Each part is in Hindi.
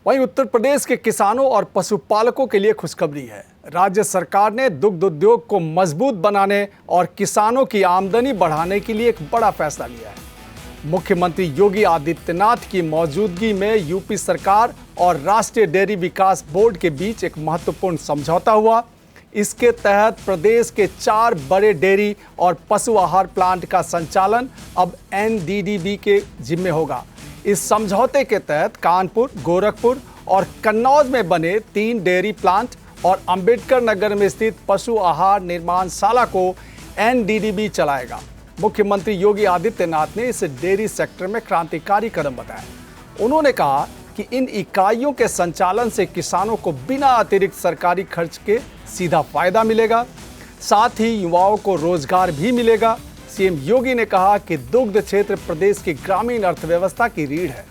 वहीं उत्तर प्रदेश के किसानों और पशुपालकों के लिए खुशखबरी है। राज्य सरकार ने दुग्ध उद्योग को मजबूत बनाने और किसानों की आमदनी बढ़ाने के लिए एक बड़ा फैसला लिया है। मुख्यमंत्री योगी आदित्यनाथ की मौजूदगी में यूपी सरकार और राष्ट्रीय डेयरी विकास बोर्ड के बीच एक महत्वपूर्ण समझौता हुआ। इसके तहत प्रदेश के 4 बड़े डेयरी और पशु आहार प्लांट का संचालन अब एनडीडीबी के जिम्मे होगा। इस समझौते के तहत कानपुर, गोरखपुर और कन्नौज में बने 3 डेयरी प्लांट और अंबेडकर नगर में स्थित पशु आहार निर्माणशाला को एनडीडीबी चलाएगा। मुख्यमंत्री योगी आदित्यनाथ ने इस डेयरी सेक्टर में क्रांतिकारी कदम बताया। उन्होंने कहा कि इन इकाइयों के संचालन से किसानों को बिना अतिरिक्त सरकारी खर्च के सीधा फायदा मिलेगा, साथ ही युवाओं को रोजगार भी मिलेगा। सीएम योगी ने कहा कि दुग्ध क्षेत्र प्रदेश की ग्रामीण अर्थव्यवस्था की रीढ़ है।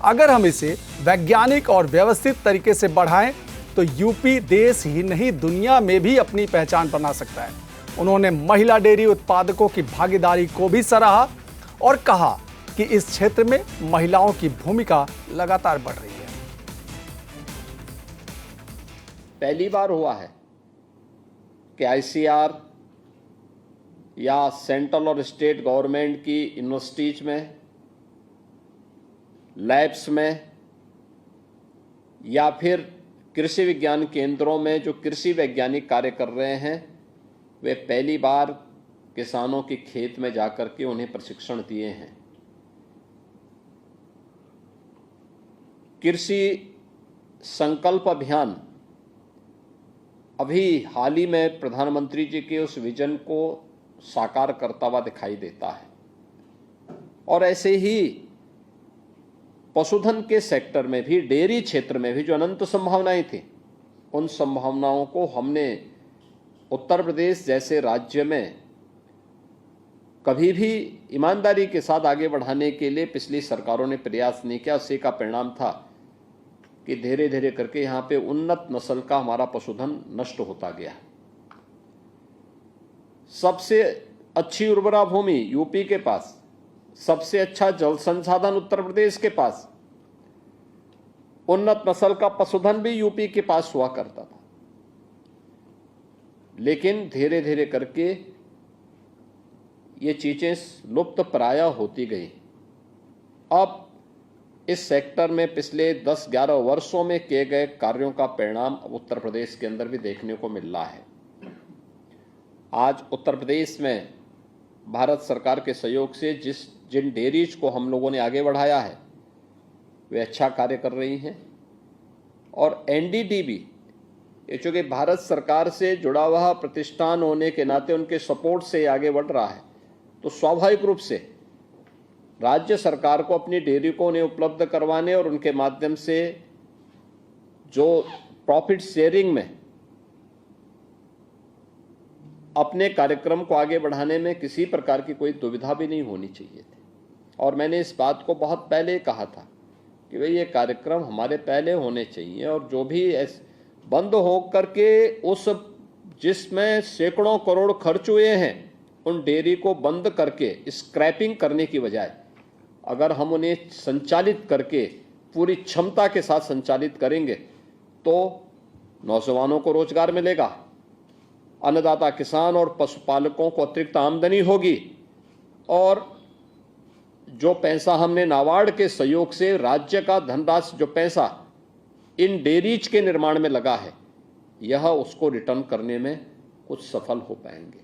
अगर हम इसे वैज्ञानिक और व्यवस्थित तरीके से बढ़ाएं तो यूपी देश ही नहीं दुनिया में भी अपनी पहचान बना सकता है। उन्होंने महिला डेयरी उत्पादकों की भागीदारी को भी सराहा और कहा कि इस क्षेत्र में महिलाओं की भूमिका लगातार बढ़ रही है। पहली बार हुआ है कि आईसीआर या सेंट्रल और स्टेट गवर्नमेंट की यूनिवर्सिटीज में, लैब्स में या फिर कृषि विज्ञान केंद्रों में जो कृषि वैज्ञानिक कार्य कर रहे हैं, वे पहली बार किसानों के खेत में जाकर के उन्हें प्रशिक्षण दिए हैं। कृषि संकल्प अभियान अभी हाल ही में प्रधानमंत्री जी के उस विजन को साकार करता हुआ दिखाई देता है। और ऐसे ही पशुधन के सेक्टर में भी, डेयरी क्षेत्र में भी जो अनंत संभावनाएं थी, उन संभावनाओं को हमने उत्तर प्रदेश जैसे राज्य में कभी भी ईमानदारी के साथ आगे बढ़ाने के लिए पिछली सरकारों ने प्रयास नहीं किया। उसी का परिणाम था कि धीरे धीरे करके यहाँ पे उन्नत नस्ल का हमारा पशुधन नष्ट होता गया। सबसे अच्छी उर्वरा भूमि यूपी के पास, सबसे अच्छा जल संसाधन उत्तर प्रदेश के पास, उन्नत नस्ल का पशुधन भी यूपी के पास हुआ करता था। लेकिन धीरे धीरे करके ये चीजें लुप्त प्राय होती गई। अब इस सेक्टर में पिछले 10-11 वर्षों में किए गए कार्यों का परिणाम उत्तर प्रदेश के अंदर भी देखने को मिल रहा है। आज उत्तर प्रदेश में भारत सरकार के सहयोग से जिन डेयरीज को हम लोगों ने आगे बढ़ाया है, वे अच्छा कार्य कर रही हैं। और एनडीडीबी, ये चूँकि भारत सरकार से जुड़ा हुआ प्रतिष्ठान होने के नाते उनके सपोर्ट से आगे बढ़ रहा है, तो स्वाभाविक रूप से राज्य सरकार को अपनी डेयरी को उन्हें उपलब्ध करवाने और उनके माध्यम से जो प्रॉफिट शेयरिंग में अपने कार्यक्रम को आगे बढ़ाने में किसी प्रकार की कोई दुविधा भी नहीं होनी चाहिए थी। और मैंने इस बात को बहुत पहले कहा था कि भाई ये कार्यक्रम हमारे पहले होने चाहिए, और जो भी बंद हो करके उस जिसमें सैकड़ों करोड़ खर्च हुए हैं उन डेयरी को बंद करके स्क्रैपिंग करने की बजाय अगर हम उन्हें संचालित करके पूरी क्षमता के साथ संचालित करेंगे तो नौजवानों को रोजगार मिलेगा, अन्नदाता किसान और पशुपालकों को अतिरिक्त आमदनी होगी, और जो पैसा हमने नाबार्ड के सहयोग से राज्य का धनराशि, जो पैसा इन डेयरीज के निर्माण में लगा है, यह उसको रिटर्न करने में कुछ सफल हो पाएंगे।